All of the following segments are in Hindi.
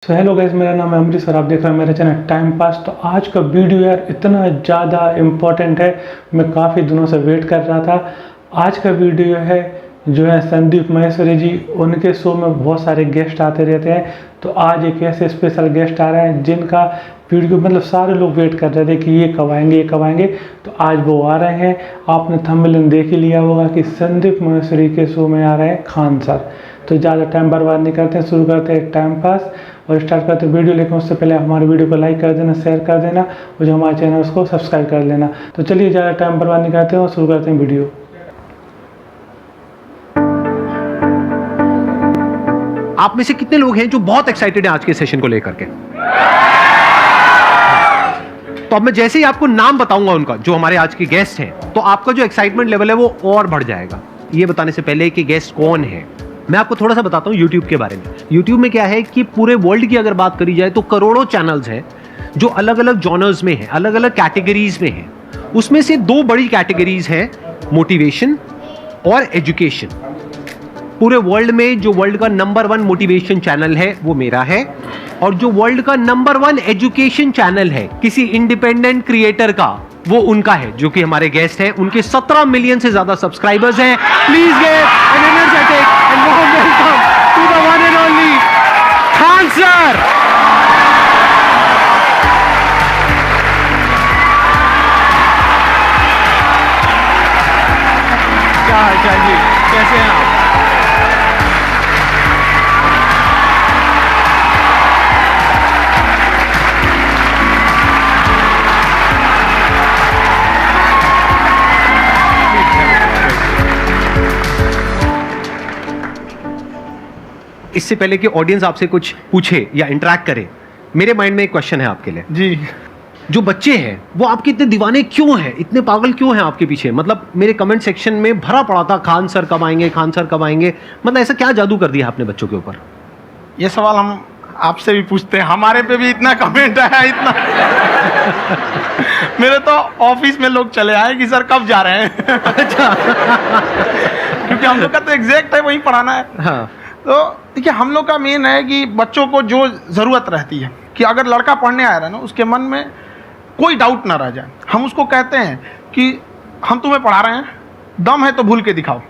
सो हेलो गाइस, मेरा नाम है अमरीश और आप देख रहे हैं मेरा चैनल टाइम पास। तो आज का वीडियो यार इतना ज़्यादा इम्पोर्टेंट है, मैं काफ़ी दिनों से वेट कर रहा था। आज का वीडियो है जो है संदीप माहेश्वरी जी, उनके शो में बहुत सारे गेस्ट आते रहते हैं। तो आज एक ऐसे स्पेशल गेस्ट आ रहे हैं जिनका वीडियो मतलब सारे लोग वेट कर रहे थे कि ये कब आएंगे ये कब आएंगे। तो आज वो आ रहे हैं। आपने थंबनेल देख ही लिया होगा कि संदीप माहेश्वरी के शो में आ रहे हैं खान सर। तो ज़्यादा टाइम बर्बाद नहीं करते हैं, शुरू करते हैं टाइम पास और स्टार्ट करते हैं वीडियो। लेकिन उससे पहले हमारे वीडियो को लाइक कर देना, शेयर कर देना और जो हमारे चैनल उसको सब्सक्राइब कर लेना। तो चलिए ज़्यादा टाइम बर्बाद नहीं करते हैं और शुरू करते हैं वीडियो। आप में से कितने लोग हैं जो बहुत एक्साइटेड हैं आज के सेशन को लेकर के? तो अब मैं जैसे ही आपको नाम बताऊंगा उनका जो हमारे आज के गेस्ट हैं, तो आपका जो एक्साइटमेंट लेवल है वो और बढ़ जाएगा। ये बताने से पहले कि गेस्ट कौन है, मैं आपको थोड़ा सा बताता हूं YouTube के बारे में। YouTube में क्या है कि पूरे वर्ल्ड की अगर बात करी जाए तो करोड़ों चैनल्स हैं जो अलग अलग जॉनर्स में हैं, अलग अलग कैटेगरीज में हैं। उसमें से दो बड़ी कैटेगरीज हैं, मोटिवेशन और एजुकेशन। पूरे वर्ल्ड में जो वर्ल्ड का नंबर 1 मोटिवेशन चैनल है वो मेरा है, और जो वर्ल्ड का नंबर 1 एजुकेशन चैनल है किसी इंडिपेंडेंट क्रिएटर का, वो उनका है, जो कि हमारे गेस्ट हैं। उनके 17 मिलियन से ज्यादा सब्सक्राइबर्स हैं। Please give an energetic and warm welcome to the one and only Khan sir. क्या हाल चाल जी, कैसे हैं आप? इससे पहले कि ऑडियंस आपसे कुछ पूछे या इंटरेक्ट करे, मेरे माइंड में एक क्वेश्चन है आपके लिए जी, जो बच्चे हैं वो आपके इतने दीवाने क्यों हैं, इतने पागल क्यों हैं आपके पीछे? मतलब मेरे कमेंट सेक्शन में भरा पड़ा था खान सर कब आएंगे, खान सर कब आएंगे। मतलब ऐसा क्या जादू कर दिया आपने बच्चों के ऊपर? ये सवाल हम आपसे भी पूछते हैं, हमारे पे भी इतना कमेंट आया, इतना मेरे तो ऑफिस में लोग चले आए कि सर कब जा रहे हैं। अच्छा। क्योंकि हम लोग का तो एग्जैक्ट है, वही पढ़ाना है। हाँ, तो देखिए, हम लोग का मेन है कि बच्चों को जो ज़रूरत रहती है कि अगर लड़का पढ़ने आया रहा ना, उसके मन में कोई डाउट ना रह जाए। हम उसको कहते हैं कि हम तुम्हें पढ़ा रहे हैं, दम है तो भूल के दिखाओ,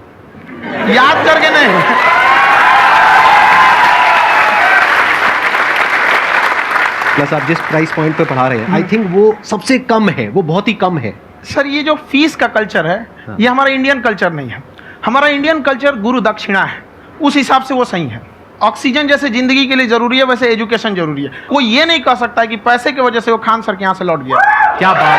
याद करके नहीं। प्लस आप जिस प्राइस पॉइंट पे पढ़ा रहे हैं, आई थिंक वो सबसे कम है, वो बहुत ही कम है। सर, ये जो फीस का कल्चर है, हाँ। ये हमारा इंडियन कल्चर नहीं है। हमारा इंडियन कल्चर गुरु दक्षिणा है, उस हिसाब से वो सही है। ऑक्सीजन जैसे जिंदगी के लिए जरूरी है, वैसे एजुकेशन जरूरी है। कोई ये नहीं कह सकता है कि पैसे की वजह से वो खान सर के यहाँ से लौट गया। क्या बात।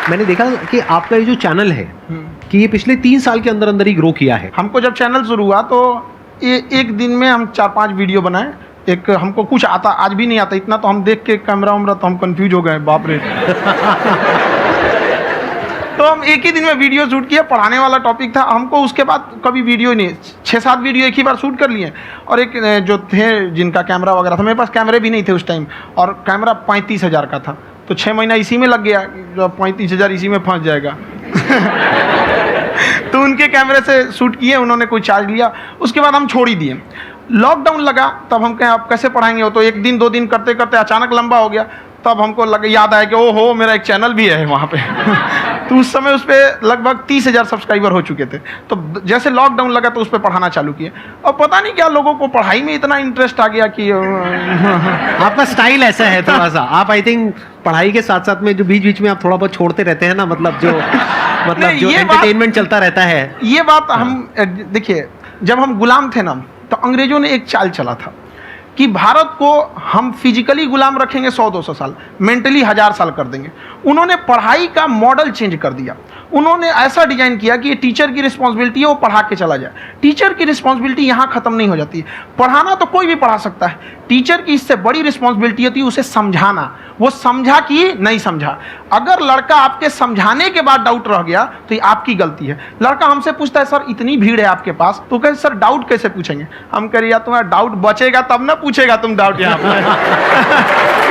मैंने देखा कि आपका ये जो चैनल है कि ये पिछले 3 साल के अंदर अंदर ही ग्रो किया है। हमको जब चैनल शुरू हुआ तो एक दिन में हम 4-5 वीडियो बनाए। एक हमको कुछ आता, आज भी नहीं आता इतना, तो हम देख के कैमरा उमरा तो हम कंफ्यूज हो गए, बाप रे। तो हम एक ही दिन में वीडियो शूट किया, पढ़ाने वाला टॉपिक था हमको। उसके बाद कभी वीडियो नहीं, 6-7 वीडियो एक ही बार शूट कर लिए। और एक जो थे जिनका कैमरा वगैरह था, मेरे पास कैमरे भी नहीं थे उस टाइम, और कैमरा 35,000 का था। तो 6 महीना इसी में लग गया, जो 35,000 इसी में फंस जाएगा। तो उनके कैमरे से शूट किए, उन्होंने कोई चार्ज लिया, उसके बाद हम छोड़ ही दिए। लॉकडाउन लगा, तब हम कहें आप कैसे पढ़ाएंगे, वो तो 1 दिन 2 दिन करते करते अचानक लंबा हो गया। तब हमको याद आया कि ओहो, मेरा एक चैनल भी है वहाँ पे। तो उस समय उस पर लगभग 30,000 सब्सक्राइबर हो चुके थे। तो जैसे लॉकडाउन लगा तो उस पर पढ़ाना चालू किए। और पता नहीं क्या लोगों को पढ़ाई में इतना इंटरेस्ट आ गया कि आपका स्टाइल ऐसा है थोड़ा सा, आप आई थिंक पढ़ाई के साथ साथ में जो बीच बीच में आप थोड़ा बहुत छोड़ते रहते हैं ना, मतलब जो जो एंटरटेनमेंट चलता रहता है। ये बात हम देखिए, जब हम गुलाम थे ना, तो अंग्रेजों ने एक चाल चला था कि भारत को हम फिजिकली गुलाम रखेंगे 100-200 साल, मेंटली 1000 साल कर देंगे। उन्होंने पढ़ाई का मॉडल चेंज कर दिया। उन्होंने ऐसा डिजाइन किया कि ये टीचर की रिस्पॉन्सिबिलिटी है, वो पढ़ा के चला जाए। टीचर की रिस्पॉन्सिबिलिटी यहाँ खत्म नहीं हो जाती है। पढ़ाना तो कोई भी पढ़ा सकता है, टीचर की इससे बड़ी रिस्पॉन्सिबिलिटी होती है उसे समझाना। वो समझा कि नहीं समझा। अगर लड़का आपके समझाने के बाद डाउट रह गया तो ये आपकी गलती है। लड़का हमसे पूछता है, सर इतनी भीड़ है आपके पास, तो कहे सर डाउट कैसे पूछेंगे? हम कह रहे यार तुम्हारा डाउट बचेगा तब ना पूछेगा तुम डाउट यहाँ पे।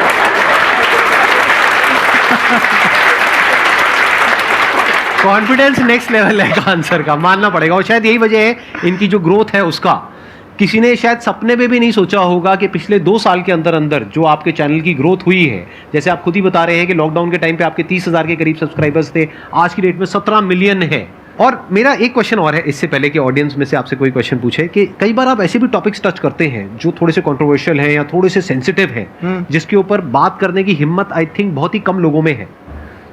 कॉन्फिडेंस नेक्स्ट लेवल है का आंसर का, मानना पड़ेगा। और शायद यही वजह है इनकी जो ग्रोथ है उसका, किसी ने शायद सपने में भी नहीं सोचा होगा कि पिछले 2 साल के अंदर अंदर जो आपके चैनल की ग्रोथ हुई है, जैसे आप खुद ही बता रहे हैं कि लॉकडाउन के टाइम पे आपके 30,000 के करीब सब्सक्राइबर्स थे, आज की डेट में 17 मिलियन है। और मेरा एक क्वेश्चन और है, इससे पहले कि ऑडियंस में से आपसे कोई क्वेश्चन पूछे, कि कई बार आप ऐसे भी टॉपिक्स टच करते हैं जो थोड़े से कंट्रोवर्शियल हैं या थोड़े से सेंसिटिव हैं, जिसके ऊपर बात करने की हिम्मत आई थिंक बहुत ही कम लोगों में है।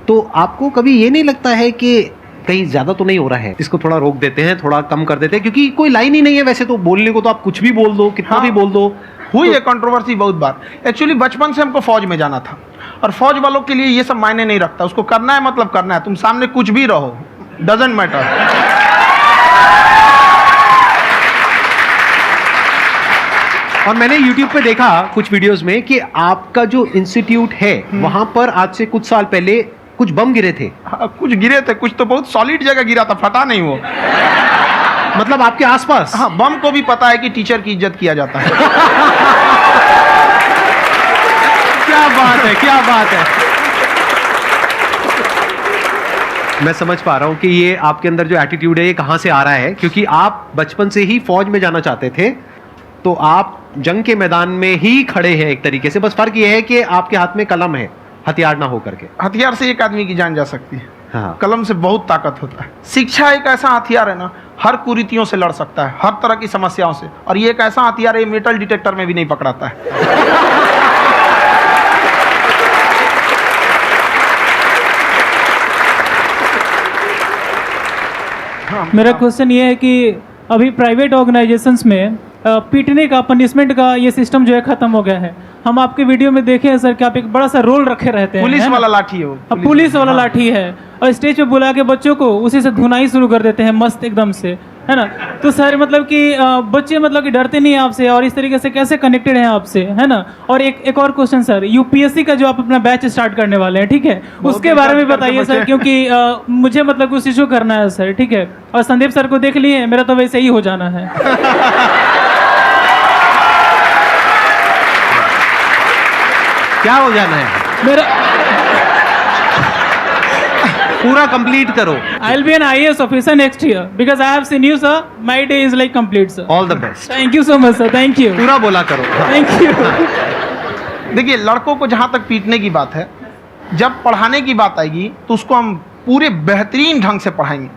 तो आपको कभी ये नहीं लगता है कि कहीं ज्यादा तो नहीं हो रहा है, इसको थोड़ा रोक देते हैं, थोड़ा कम कर देते हैं, क्योंकि कोई लाइन ही नहीं है वैसे तो बोलने को, तो आप कुछ भी बोल दो, कितना भी बोल दो। हुई है कंट्रोवर्सी बहुत बार। एक्चुअली बचपन से हमको फौज में जाना था, और फौज वालों के लिए ये सब मायने नहीं रखता, उसको करना है मतलब करना है, तुम सामने कुछ भी रहो, डजंट मैटर। और मैंने YouTube पे देखा कुछ वीडियोस में कि आपका जो इंस्टीट्यूट है वहां पर आज से कुछ साल पहले कुछ बम गिरे थे। हाँ, कुछ गिरे थे, कुछ तो बहुत सॉलिड जगह गिरा था, फटा नहीं वो। मतलब आपके आसपास? हाँ, बम को भी पता है कि टीचर की इज्जत किया जाता है। क्या बात है, क्या बात है। मैं समझ पा रहा हूं कि ये आपके अंदर जो एटीट्यूड है ये कहां से आ रहा है, क्योंकि आप बचपन से ही फौज में जाना चाहते थे, तो आप जंग के मैदान में ही खड़े हैं एक तरीके से। बस फर्क ये है कि आपके हाथ में कलम है, हथियार ना हो करके। हथियार से एक आदमी की जान जा सकती है, हाँ। कलम से बहुत ताकत होता है। शिक्षा एक ऐसा हथियार है ना, हर कुरीतियों से लड़ सकता है, हर तरह की समस्याओं से। और ये एक ऐसा हथियार है, मेटल डिटेक्टर में भी नहीं पकड़ाता है। मेरा क्वेश्चन ये है कि अभी प्राइवेट ऑर्गेनाइजेशंस में पीटने का, पनिशमेंट का ये सिस्टम जो है खत्म हो गया है। हम आपके वीडियो में देखे हैं सर कि आप एक बड़ा सा रोल रखे रहते हैं, पुलिस वाला लाठी है वो, पुलिस वाला लाठी है, और स्टेज पे बुला के बच्चों को उसी से धुनाई शुरू कर देते हैं मस्त एकदम से, है ना। तो सर मतलब कि बच्चे मतलब कि डरते नहीं हैं आपसे, और इस तरीके से कैसे कनेक्टेड हैं आपसे, है ना। और एक और क्वेश्चन सर, यूपीएससी का जो आप अपना बैच स्टार्ट करने वाले हैं, ठीक है, उसके बारे में बताइए सर, क्योंकि मुझे मतलब कुछ इशू करना है सर, ठीक है। और संदीप सर को देख लिए, मेरा तो वैसे ही हो जाना है। क्या हो जाना है? मेरा पूरा कंप्लीट करो। I'll be an IAS officer next year because I have seen you sir. My day is like complete sir. All the best. Thank you so much sir. Thank you. पूरा बोला करो। Thank you. देखिए, लड़कों को जहाँ तक पीटने की बात है, जब पढ़ाने की बात आएगी तो उसको हम पूरे बेहतरीन ढंग से पढ़ाएंगे।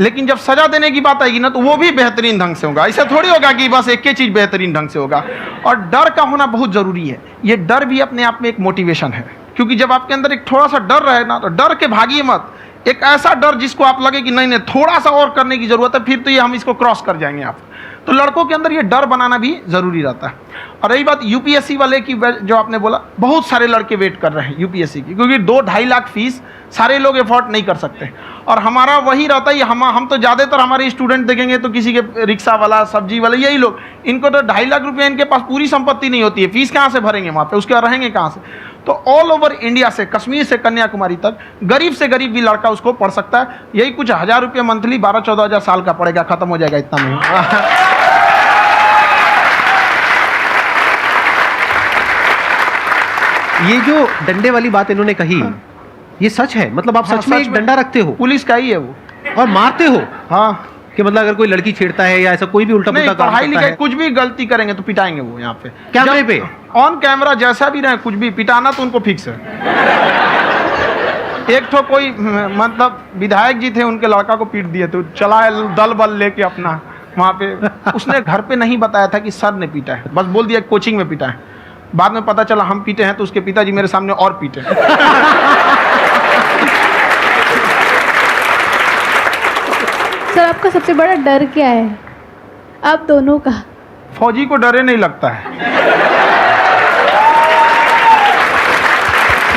लेकिन जब सजा देने की बात आएगी ना, तो वो भी बेहतरीन ढंग से होगा। ऐसा थोड़ी होगा कि बस एक ही चीज़ बेहतरीन ढंग से होगा। और डर का होना बहुत ज़रूरी है। ये डर भी अपने आप में एक मोटिवेशन है, क्योंकि जब आपके अंदर एक थोड़ा सा डर रहे ना, तो डर के भागिए मत। एक ऐसा डर जिसको आप लगे कि नहीं नहीं थोड़ा सा और करने की ज़रूरत है, फिर तो ये हम इसको क्रॉस कर जाएंगे आप। तो लड़कों के अंदर ये डर बनाना भी ज़रूरी रहता है। और रही बात यूपीएससी वाले की, जो आपने बोला, बहुत सारे लड़के वेट कर रहे हैं यूपीएससी की, क्योंकि 2-2.5 लाख फीस सारे लोग एफोर्ड नहीं कर सकते। और हमारा वही रहता है, हम तो ज़्यादातर हमारे स्टूडेंट देखेंगे तो किसी के रिक्शा वाला, सब्जी वाला, यही लोग, इनको तो 2.5 लाख रुपये, इनके पास पूरी संपत्ति नहीं होती है, फीस कहाँ से भरेंगे वहाँ पे, उसके बाद रहेंगे कहाँ से। तो ऑल ओवर इंडिया से, कश्मीर से कन्याकुमारी तक, गरीब से गरीब भी लड़का उसको पढ़ सकता है। यही कुछ 1000 रुपये मंथली, 12-14 हज़ार साल का पड़ेगा, खत्म हो जाएगा इतना में। ये जो डंडे वाली बात इन्होंने कही, ये सच है? मतलब आप हाँ, सच में एक डंडा रखते हो? पुलिस का ही है वो। और मारते हो? हाँ, कि मतलब अगर कोई लड़की छेड़ता है या ऐसा कोई भी उल्टा पुल्टा काम पढ़ाई करता लिखाई है, कुछ भी गलती करेंगे तो पिटाएंगे वो यहाँ पे, कैमरे पे, ऑन कैमरा, जैसा भी रहे, कुछ भी पिटाना तो उनको फिक्स है। एक तो कोई मतलब विधायक जी थे, उनके लड़का को पीट दिए, तो चला है दल बल लेके अपना वहाँ पे। उसने घर पे नहीं बताया था कि सर ने पीटा है, बस बोल दिया कोचिंग में पीटा है। बाद में पता चला हम पीटे हैं, तो उसके पिताजी मेरे सामने और पीटे। सर आपका सबसे बड़ा डर क्या है, आप दोनों का? फौजी को डरे नहीं लगता है,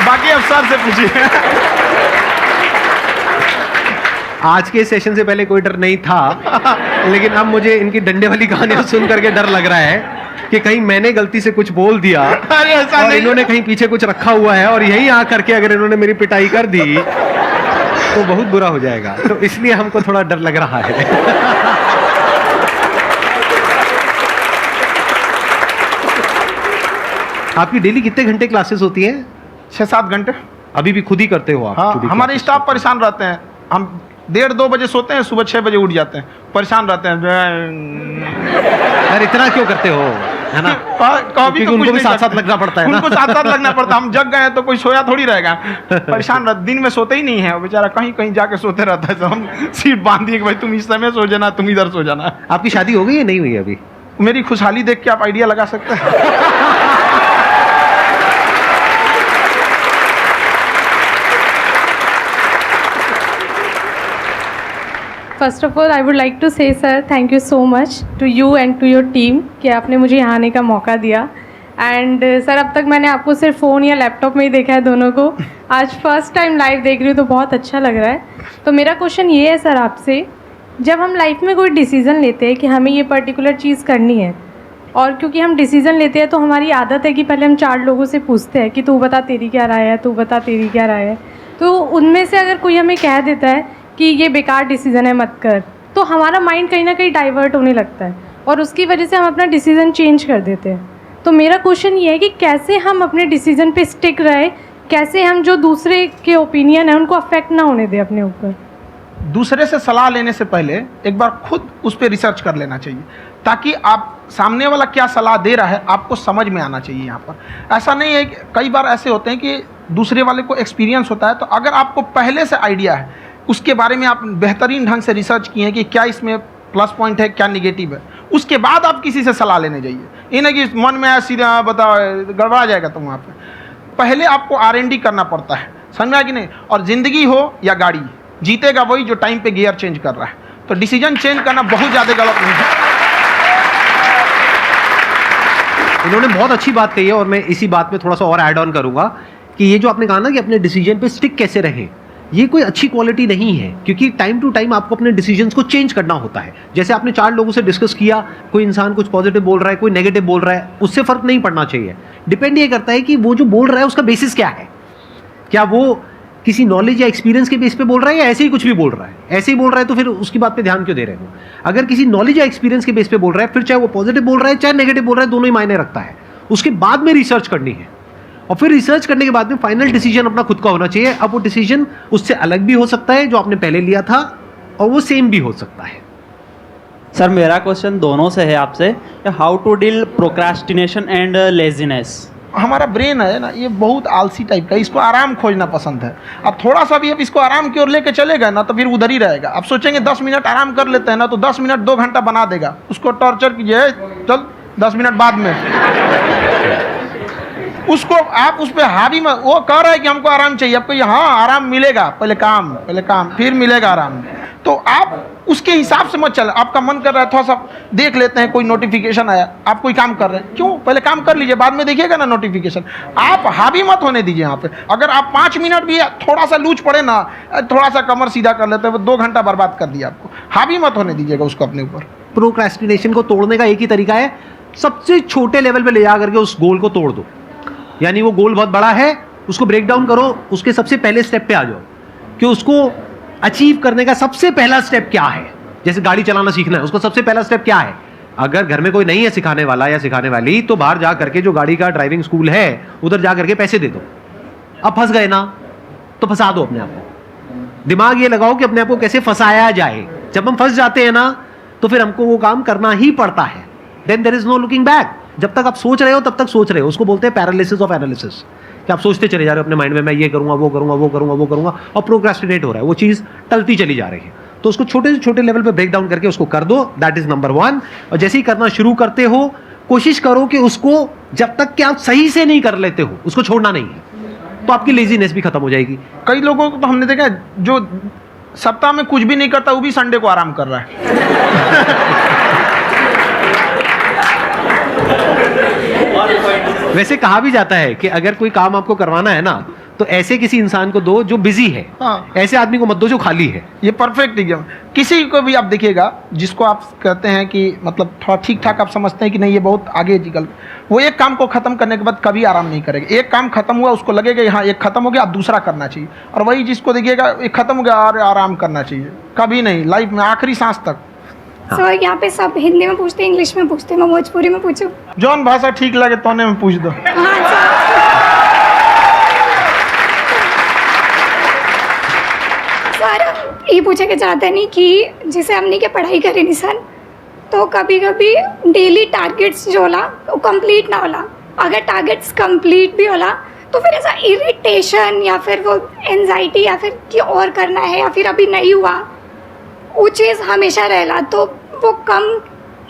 बाकी अफसर से पूछिए। आज के सेशन से पहले कोई डर नहीं था, लेकिन अब मुझे इनकी डंडे वाली कहानियां सुन करके डर लग रहा है कि कहीं मैंने गलती से कुछ बोल दिया अरे ऐसा और नहीं, इन्होंने कहीं पीछे कुछ रखा हुआ है, और यहीं आ करके अगर इन्होंने मेरी पिटाई कर दी तो बहुत बुरा हो जाएगा। तो इसलिए हमको थोड़ा डर लग रहा है। आपकी डेली कितने घंटे क्लासेस होती हैं? 6-7 घंटे। अभी भी खुद ही करते हो आप? हाँ, खुद ही हमारे classes स्टाफ करते परेशान रहते हैं। हम 1:30-2 बजे सोते हैं, सुबह 6 बजे उठ जाते हैं, परेशान रहते हैं। यार इतना क्यों करते हो, है ना? कभी क्योंकि उनको भी साथ साथ लगना पड़ता है ना। उनको साथ साथ लगना पड़ता है। हम जग गए तो कोई सोया थोड़ी रहेगा, परेशान रह, दिन में सोते ही नहीं है, बेचारा कहीं कहीं जाके सोते रहता है। तो हम सीट बांध दिए कि भाई तुम इस समय सो जाना, तुम इधर सो जाना। आपकी शादी हो गई या नहीं हुई अभी? मेरी खुशहाली देख के आप आइडिया लगा सकते हैं। First of all I would like to say sir thank you so much to you and to your team कि आपने मुझे यहाँ आने का मौका दिया। एंड सर अब तक मैंने आपको सिर्फ फ़ोन या लैपटॉप में ही देखा है दोनों को, आज फर्स्ट टाइम लाइव देख रही हूँ तो बहुत अच्छा लग रहा है। तो मेरा क्वेश्चन ये है सर आपसे, जब हम लाइफ में कोई डिसीज़न लेते हैं कि हमें ये पर्टिकुलर चीज़ करनी है, और क्योंकि हम डिसीज़न लेते हैं तो हमारी आदत है कि पहले हम 4 लोगों से पूछते हैं कि तू बता तेरी क्या राय है, तू बता तेरी क्या राय है। तो उनमें से अगर कोई हमें कह देता है कि ये बेकार डिसीज़न है मत कर, तो हमारा माइंड कहीं ना कहीं डाइवर्ट होने लगता है और उसकी वजह से हम अपना डिसीज़न चेंज कर देते हैं। तो मेरा क्वेश्चन ये है कि कैसे हम अपने डिसीज़न पे स्टिक रहे, कैसे हम जो दूसरे के ओपिनियन है उनको अफेक्ट ना होने दें अपने ऊपर। दूसरे से सलाह लेने से पहले एक बार खुद उस पर रिसर्च कर लेना चाहिए, ताकि आप सामने वाला क्या सलाह दे रहा है आपको समझ में आना चाहिए। यहाँ पर ऐसा नहीं है कि कई बार ऐसे होते हैं कि दूसरे वाले को एक्सपीरियंस होता है, तो अगर आपको पहले से आइडिया है, उसके बारे में आप बेहतरीन ढंग से रिसर्च किए हैं कि क्या इसमें प्लस पॉइंट है, क्या निगेटिव है, उसके बाद आप किसी से सलाह लेने जाइए। ये नहीं कि मन में सीधा बताओ गड़बड़ा जाएगा। तो वहाँ पे पहले आपको R&D करना पड़ता है, समझ में आया कि नहीं? और ज़िंदगी हो या गाड़ी, जीतेगा वही जो टाइम पे गियर चेंज कर रहा है। तो डिसीजन चेंज करना बहुत ज़्यादा गलत नहीं है। इन्होंने बहुत अच्छी बात कही है और मैं इसी बात में थोड़ा सा और ऐड ऑन करूंगा कि ये जो आपने कहा ना कि अपने डिसीजन पे स्टिक कैसे रहें, ये कोई अच्छी क्वालिटी नहीं है, क्योंकि टाइम टू टाइम आपको अपने डिसीजंस को चेंज करना होता है। जैसे आपने 4 लोगों से डिस्कस किया, कोई इंसान कुछ पॉजिटिव बोल रहा है, कोई नेगेटिव बोल रहा है, उससे फर्क नहीं पड़ना चाहिए। डिपेंड ये करता है कि वो जो बोल रहा है उसका बेसिस क्या है। क्या वो किसी नॉलेज या एक्सपीरियंस के बेस पे बोल रहा है या ऐसे ही कुछ भी बोल रहा है? ऐसे ही बोल रहा है तो फिर उसकी बात पे ध्यान क्यों दे रहे हो? अगर किसी नॉलेज या एक्सपीरियंस के बेस पे बोल रहा है, फिर चाहे वो पॉजिटिव बोल रहा है चाहे नेगेटिव बोल रहा है, दोनों ही मायने रखता है। उसके बाद में रिसर्च करनी है और फिर रिसर्च करने के बाद में फाइनल डिसीजन अपना खुद का होना चाहिए। अब वो डिसीजन उससे अलग भी हो सकता है जो आपने पहले लिया था, और वो सेम भी हो सकता है। सर मेरा क्वेश्चन दोनों से है आपसे, how to deal procrastination and laziness. हमारा ब्रेन है ना, ये बहुत आलसी टाइप का, इसको आराम खोजना पसंद है। अब थोड़ा सा भी अब इसको आराम की ओर लेके चलेगा ना तो फिर उधर ही रहेगा। अब सोचेंगे 10 मिनट आराम कर लेते हैं ना, तो 10 मिनट 2 घंटा बना देगा। उसको टॉर्चर कीजिए, चल 10 मिनट बाद में। उसको आप उस पर हावी मत, वो कह रहा है कि हमको आराम चाहिए, आपको यहाँ आराम मिलेगा, पहले काम फिर मिलेगा आराम। तो आप उसके हिसाब से मत चल। आपका मन कर रहा है थोड़ा सा देख लेते हैं, कोई नोटिफिकेशन आया, आप कोई काम कर रहे हैं, क्यों? पहले काम कर लीजिए, बाद में देखिएगा ना नोटिफिकेशन। आप हावी मत होने दीजिए यहाँ पे। अगर आप 5 मिनट भी थोड़ा सा लूज पड़े ना, थोड़ा सा कमर सीधा कर लेते हैं, वो 2 घंटा बर्बाद कर दिया आपको। हावी मत होने दीजिएगा उसको अपने ऊपर। प्रोक्रेस्टिनेशन को तोड़ने का एक ही तरीका है, सबसे छोटे लेवल पे ले जा करके उस गोल को तोड़ दो। यानी वो गोल बहुत बड़ा है, उसको ब्रेक डाउन करो, उसके सबसे पहले स्टेप पे आ जाओ कि उसको अचीव करने का सबसे पहला स्टेप क्या है। जैसे गाड़ी चलाना सीखना है, उसको सबसे पहला स्टेप क्या है? अगर घर में कोई नहीं है सिखाने वाला या सिखाने वाली, तो बाहर जा करके जो गाड़ी का ड्राइविंग स्कूल है उधर जा करके पैसे दे दो। अब फंस गए ना तो फंसा दो अपने आप को। दिमाग ये लगाओ कि अपने आप को कैसे फंसाया जाए। जब हम फंस जाते हैं ना तो फिर हमको वो काम करना ही पड़ता है। Then there is no looking back. जब तक आप सोच रहे हो तब तक सोच रहे हो, उसको बोलते हैं पैरालिसिस ऑफ एनालिसिस, कि आप सोचते चले जा रहे हो अपने माइंड में, मैं ये करूंगा वो करूंगा वो करूंगा वो करूंगा, और प्रोक्रेस्टिनेट हो रहा है, वो चीज़ टलती चली जा रही है। तो उसको छोटे से छोटे लेवल पे ब्रेक डाउन करके उसको कर दो, दैट इज नंबर 1। और जैसे ही करना शुरू करते हो, कोशिश करो कि उसको जब तक कि आप सही से नहीं कर लेते हो उसको छोड़ना नहीं है, तो आपकी लेजीनेस भी खत्म हो जाएगी। कई लोगों को तो हमने देखा जो सप्ताह में कुछ भी नहीं करता, वो भी संडे को आराम कर रहा है। वैसे कहा भी जाता है कि अगर कोई काम आपको करवाना है ना, तो ऐसे किसी इंसान को दो जो बिजी है। हाँ। ऐसे आदमी को मत दो जो खाली है। ये परफेक्ट एग्जाम। किसी को भी आप देखिएगा जिसको आप कहते हैं कि मतलब थोड़ा ठीक ठाक आप समझते हैं कि नहीं ये बहुत आगे निकल, वो एक काम को खत्म करने के बाद कभी आराम नहीं करेगा। एक काम खत्म हुआ उसको लगेगा हाँ एक खत्म हो गया, अब दूसरा करना चाहिए। और वही जिसको देखिएगा एक खत्म हो गया और आराम करना चाहिए, कभी नहीं, लाइफ में आखिरी सांस तक। सर यहाँ पे सब हिंदी में पूछते हैं, इंग्लिश में पूछते हैं, मैं भोजपुरी में पूछूं? जौन भाषा ठीक लगे तोने में पूछ दो। हाँ सर, ये पूछे के चाहते नहीं कि जैसे हमने के पढ़ाई करी नहीं सन, तो कभी कभी डेली टारगेट्स जो होला वो कंप्लीट ना होला। अगर टारगेट्स कंप्लीट भी होला तो फिर ऐसा इरिटेशन या फिर वो एंजाइटी या फिर कि और करना है या फिर अभी नहीं हुआ, वो चीज़ हमेशा रहेला। तो वो कम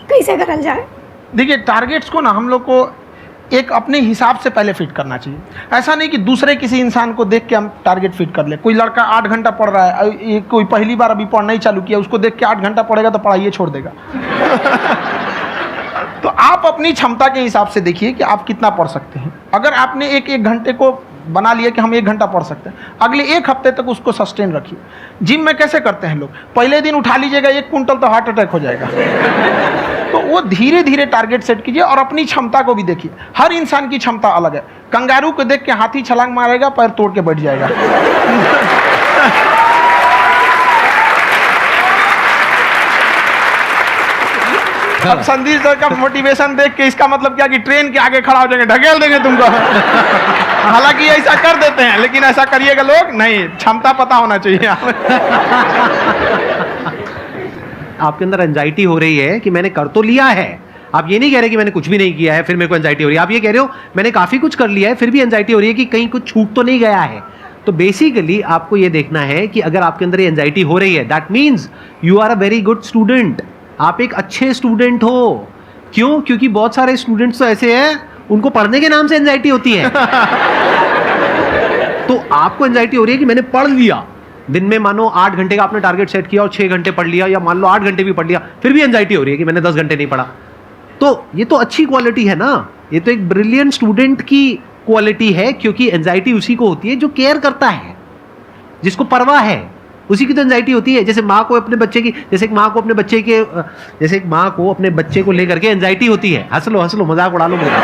कैसे करल जाए? देखिए, टारगेट्स को ना हम लोग को एक अपने हिसाब से पहले फिट करना चाहिए। ऐसा नहीं कि दूसरे किसी इंसान को देख के हम टारगेट फिट कर ले। कोई लड़का 8 घंटा पढ़ रहा है, कोई पहली बार अभी पढ़ना ही चालू किया, उसको देख के 8 घंटा पढ़ेगा तो पढ़ाई छोड़ देगा। तो आप अपनी क्षमता के हिसाब से देखिए कि आप कितना पढ़ सकते हैं। अगर आपने एक घंटे को बना लिया कि हम 1 घंटा पढ़ सकते हैं, अगले 1 हफ्ते तक उसको सस्टेन रखिए। जिम में कैसे करते हैं लोग, पहले दिन उठा लीजिएगा 1 क्विंटल तो हार्ट अटैक हो जाएगा। तो वो धीरे धीरे टारगेट सेट कीजिए और अपनी क्षमता को भी देखिए। हर इंसान की क्षमता अलग है। कंगारू को देख के हाथी छलांग मारेगा, पैर तोड़ के बैठ जाएगा। अब संदीप सर का मोटिवेशन देख के इसका मतलब क्या कि ट्रेन के आगे खड़ा हो जाएंगे, ढकेल देंगे तुमको। हालांकि ऐसा कर देते हैं, लेकिन ऐसा करिएगा लोग नहीं, क्षमता पता होना चाहिए। आपके अंदर एंजाइटी हो रही है कि मैंने कर तो लिया है। आप ये नहीं कह रहे कि मैंने कुछ भी नहीं किया है फिर मेरे को एंजाइटी हो रही है। आप ये कह रहे हो मैंने काफी कुछ कर लिया है फिर भी एंजाइटी हो रही है कि कहीं कुछ छूट तो नहीं गया है। तो बेसिकली आपको ये देखना है कि अगर आपके अंदर ये एंजाइटी हो रही है, that means you are a very good student. आप एक अच्छे स्टूडेंट हो। क्यों? क्योंकि बहुत सारे स्टूडेंट्स तो ऐसे हैं उनको पढ़ने के नाम से एंजाइटी होती है। तो आपको एंजाइटी हो रही है कि मैंने पढ़ लिया, दिन में मानो 8 घंटे का आपने टारगेट सेट किया और 6 घंटे पढ़ लिया, या मान लो 8 घंटे भी पढ़ लिया, फिर भी एंजाइटी हो रही है कि मैंने 10 घंटे नहीं पढ़ा। तो ये तो अच्छी क्वालिटी है ना, ये तो एक ब्रिलियंट स्टूडेंट की क्वालिटी है। क्योंकि एंजाइटी उसी को होती है जो केयर करता है, जिसको परवाह है, उसी की तो एंजाइटी होती है। जैसे माँ को अपने बच्चे की, जैसे एक माँ को अपने बच्चे को लेकर के एंजाइटी होती है। हंस लो मजाक उड़ा लो मेरा।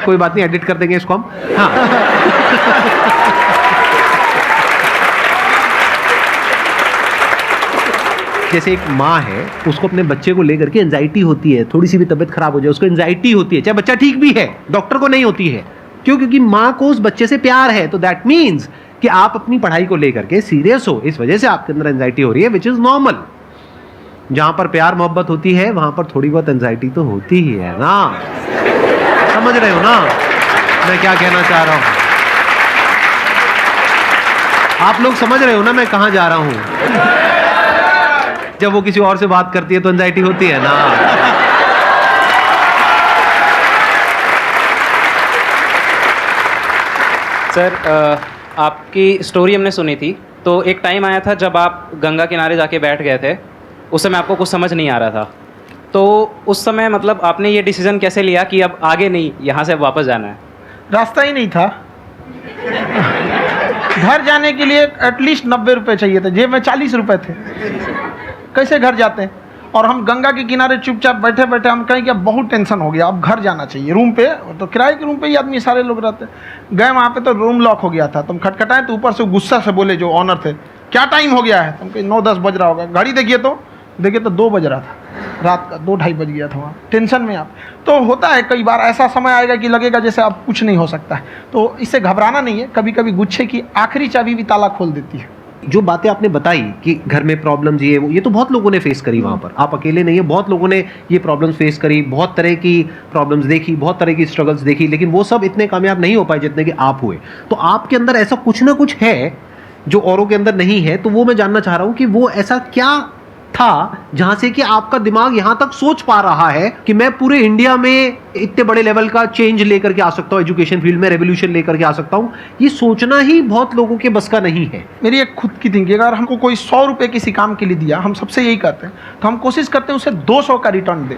कोई बात नहीं, एडिट कर देंगे इसको हम। हाँ। जैसे एक माँ है, उसको अपने बच्चे को लेकर के एंजाइटी होती है, थोड़ी सी भी तबीयत खराब हो जाए उसको एंजाइटी होती है, चाहे बच्चा ठीक भी है, डॉक्टर को नहीं होती है। क्यों? क्योंकि माँ को उस बच्चे से प्यार है। तो दैट मीन्स कि आप अपनी पढ़ाई को लेकर के सीरियस हो, इस वजह से आपके अंदर एंजाइटी हो रही है, विच इज नॉर्मल। जहां पर प्यार मोहब्बत होती है वहां पर थोड़ी बहुत एंजाइटी तो होती ही है ना। समझ रहे हो ना मैं क्या कहना चाह रहा हूं? आप लोग समझ रहे हो ना मैं कहां जा रहा हूं? जब वो किसी और से बात करती है तो एंजाइटी होती है ना। सर आपकी स्टोरी हमने सुनी थी, तो एक टाइम आया था जब आप गंगा किनारे जाके बैठ गए थे। उस समय आपको कुछ समझ नहीं आ रहा था, तो उस समय मतलब आपने ये डिसीजन कैसे लिया कि अब आगे नहीं, यहाँ से वापस जाना है? रास्ता ही नहीं था। घर जाने के लिए एटलीस्ट 90 रुपये चाहिए थे, जेब में 40 रुपये थे। कैसे घर जाते हैं? और हम गंगा के किनारे चुपचाप बैठे बैठे हम कहें कि अब बहुत टेंशन हो गया, अब घर जाना चाहिए। रूम पे, तो किराए के रूम पे ही आदमी सारे लोग रहते। गए वहाँ पे तो रूम लॉक हो गया था। तुम खटखटाए तो ऊपर से गुस्सा से बोले जो ऑनर थे, क्या टाइम हो गया है? तुम कहीं 9-10 बज रहा होगा। घड़ी देखिए तो 2 बज रहा था रात का, 2-2:30 बज गया था वहाँ। टेंशन में आप तो होता है, कई बार ऐसा समय आएगा कि लगेगा जैसे अब कुछ नहीं हो सकता है। तो इससे घबराना नहीं है। कभी कभी गुच्छे की आखिरी चाबी भी ताला खोल देती है। जो बातें आपने बताई कि घर में प्रॉब्लम्स ये तो बहुत लोगों ने फेस करी। वहाँ पर आप अकेले नहीं है, बहुत लोगों ने ये प्रॉब्लम्स फेस करी, बहुत तरह की प्रॉब्लम्स देखी, बहुत तरह की स्ट्रगल्स देखी, लेकिन वो सब इतने कामयाब नहीं हो पाए जितने कि आप हुए। तो आपके अंदर ऐसा कुछ ना कुछ है जो औरों के अंदर नहीं है। तो वो मैं जानना चाह रहा हूँ कि वो ऐसा क्या था जहां से कि आपका दिमाग यहां तक सोच पा रहा है कि मैं पूरे इंडिया में इतने बड़े लेवल का चेंज लेकर के आ सकता हूं, एजुकेशन फील्ड में रेवोल्यूशन लेकर के आ सकता हूं। ये सोचना ही बहुत लोगों के बस का नहीं है। मेरी एक खुद की थिंकिंग, अगर हमको कोई 100 रुपये किसी काम के लिए दिया, हम सबसे यही कहते हैं, तो हम कोशिश करते हैं उसे 200 का रिटर्न दें।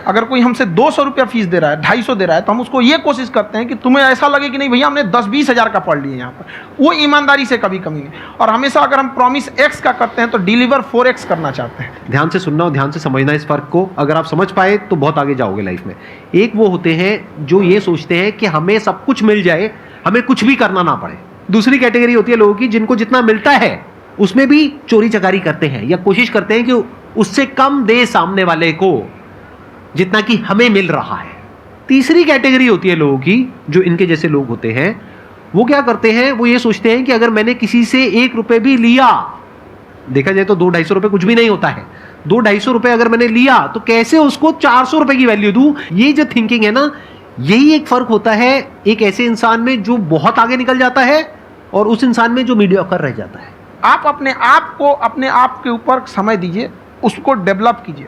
अगर कोई हमसे 200 रुपया फीस दे रहा है, 250 दे रहा है, तो हम उसको ये कोशिश करते हैं कि तुम्हें ऐसा लगे कि नहीं भैया हमने 10-20 हज़ार का पढ़ लिया यहाँ पर। वो ईमानदारी से कभी कमी नहीं। और हमेशा अगर हम प्रॉमिस X का करते हैं तो डिलीवर 4X करना चाहते हैं। ध्यान से सुनना और ध्यान से समझना इस फर्क को। अगर आप समझ पाए तो बहुत आगे जाओगे लाइफ में। एक वो होते हैं जो ये सोचते हैं कि हमें सब कुछ मिल जाए, हमें कुछ भी करना ना पड़े। दूसरी कैटेगरी होती है लोगों की जिनको जितना मिलता है उसमें भी चोरी चकारी करते हैं या कोशिश करते हैं कि उससे कम दे सामने वाले को जितना कि हमें मिल रहा है। तीसरी कैटेगरी होती है लोगों की, जो इनके जैसे लोग होते हैं, वो क्या करते हैं, वो ये सोचते हैं कि अगर मैंने किसी से 1 रुपए भी लिया, देखा जाए तो 200-250 रुपए कुछ भी नहीं होता है, 200-250 रुपए अगर मैंने लिया तो कैसे उसको 400 रुपए की वैल्यू दूं। ये जो थिंकिंग है ना, यही एक फर्क होता है एक ऐसे इंसान में जो बहुत आगे निकल जाता है और उस इंसान में जो मीडियोकर रह जाता है। आप अपने आप के ऊपर समय दीजिए, उसको डेवलप कीजिए।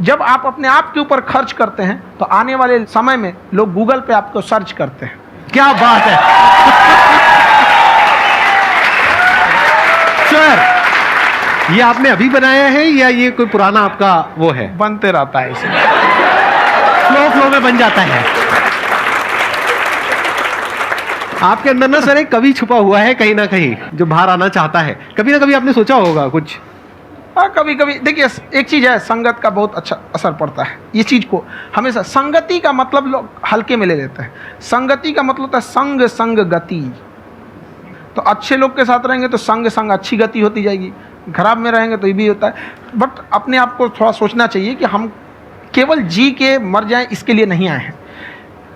जब आप अपने आप के ऊपर खर्च करते हैं तो आने वाले समय में लोग गूगल पे आपको सर्च करते हैं। क्या बात है सर, ये आपने अभी बनाया है या ये कोई पुराना आपका वो है? बनते रहता है इसे, फ्लो में बन जाता है। आपके अंदर ना सर एक कवि छुपा हुआ है कहीं ना कहीं, जो बाहर आना चाहता है। कभी ना कभी आपने सोचा होगा कुछ? हाँ, कभी कभी देखिए, एक चीज़ है, संगत का बहुत अच्छा असर पड़ता है। ये चीज़ को हमेशा, संगति का मतलब लोग हल्के में ले लेते हैं। संगति का मतलब होता है संग संग गति। तो अच्छे लोग के साथ रहेंगे तो संग संग अच्छी गति होती जाएगी, खराब में रहेंगे तो ये भी होता है। बट अपने आप को थोड़ा सोचना चाहिए कि हम केवल जी के मर जाएं इसके लिए नहीं आए हैं।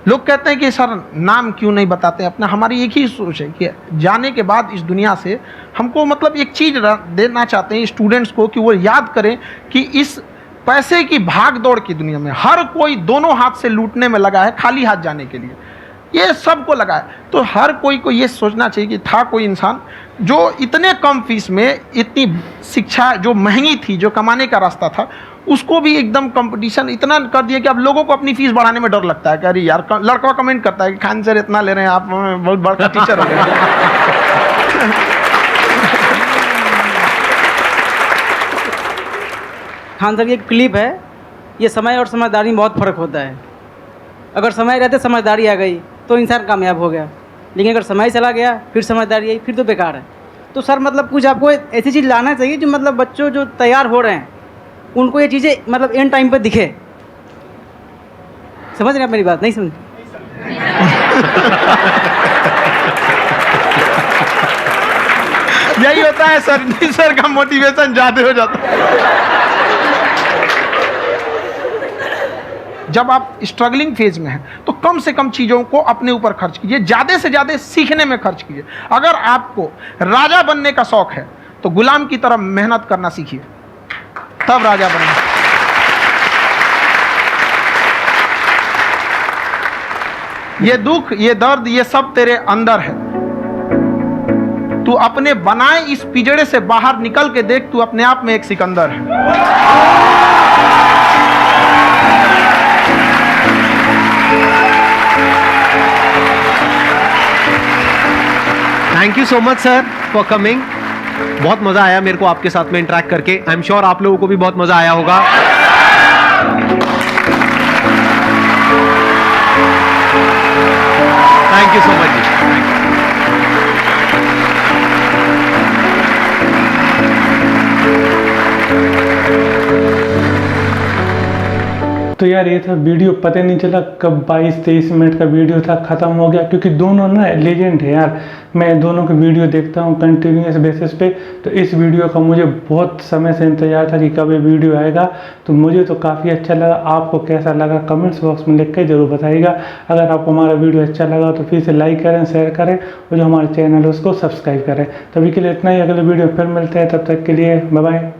लोग कहते हैं कि सर नाम क्यों नहीं बताते अपना। हमारी एक ही सोच है कि जाने के बाद इस दुनिया से हमको मतलब एक चीज़ देना चाहते हैं स्टूडेंट्स को, कि वो याद करें कि इस पैसे की भाग दौड़ की दुनिया में हर कोई दोनों हाथ से लूटने में लगा है, खाली हाथ जाने के लिए ये सबको लगा है। तो हर कोई को ये सोचना चाहिए कि था कोई इंसान जो इतने कम फीस में इतनी शिक्षा जो महंगी थी, जो कमाने का रास्ता था, उसको भी एकदम कंपटीशन इतना कर दिया कि अब लोगों को अपनी फीस बढ़ाने में डर लगता है कि अरे यार, लड़का कमेंट करता है कि खान सर इतना ले रहे हैं, आप बहुत बड़ा टीचर हो गए। खान सर की एक क्लिप है, ये समय और समझदारी में बहुत फ़र्क होता है। अगर समय रहते समझदारी आ गई तो इंसान कामयाब हो गया, लेकिन अगर समय चला गया फिर समझदारी आई फिर तो बेकार है। तो सर मतलब कुछ आपको ऐसी चीज़ लाना चाहिए जो मतलब बच्चों जो तैयार हो रहे हैं उनको ये चीज़ें मतलब एंड टाइम पे दिखे। समझ रहे हैं आप मेरी बात? नहीं समझ? यही होता है सर का मोटिवेशन ज़्यादा हो जाता है। जब आप स्ट्रगलिंग फेज में हैं तो कम से कम चीज़ों को अपने ऊपर खर्च कीजिए, ज़्यादा से ज़्यादा सीखने में खर्च कीजिए। अगर आपको राजा बनने का शौक है तो गुलाम की तरह मेहनत करना सीखिए, तब राजा बनना। ये दुख, ये दर्द, ये सब तेरे अंदर है। तू अपने बनाए इस पिंजड़े से बाहर निकल के देख, तू अपने आप में एक सिकंदर है। Thank you so much sir for coming. बहुत मजा आया मेरे को आपके साथ में इंटरेक्ट करके। आई एम श्योर आप लोगों को भी बहुत मजा आया होगा। थैंक यू सो मच जी। तो यार ये था वीडियो, पता नहीं चला कब 22-23 मिनट का वीडियो था, ख़त्म हो गया। क्योंकि दोनों ना लेजेंड है यार, मैं दोनों की वीडियो देखता हूँ कंटिन्यूस बेसिस पे। तो इस वीडियो का मुझे बहुत समय से इंतजार था कि कब ये वीडियो आएगा। तो मुझे तो काफ़ी अच्छा लगा। आपको कैसा लगा कमेंट्स बॉक्स में लिख के ज़रूर बताइएगा। अगर आपको हमारा वीडियो अच्छा लगा तो फिर से लाइक करें, शेयर करें और जो हमारा चैनल है उसको सब्सक्राइब करें। तभी के लिए इतना ही, अगले वीडियो फिर मिलते हैं, तब तक के लिए बाय बाय।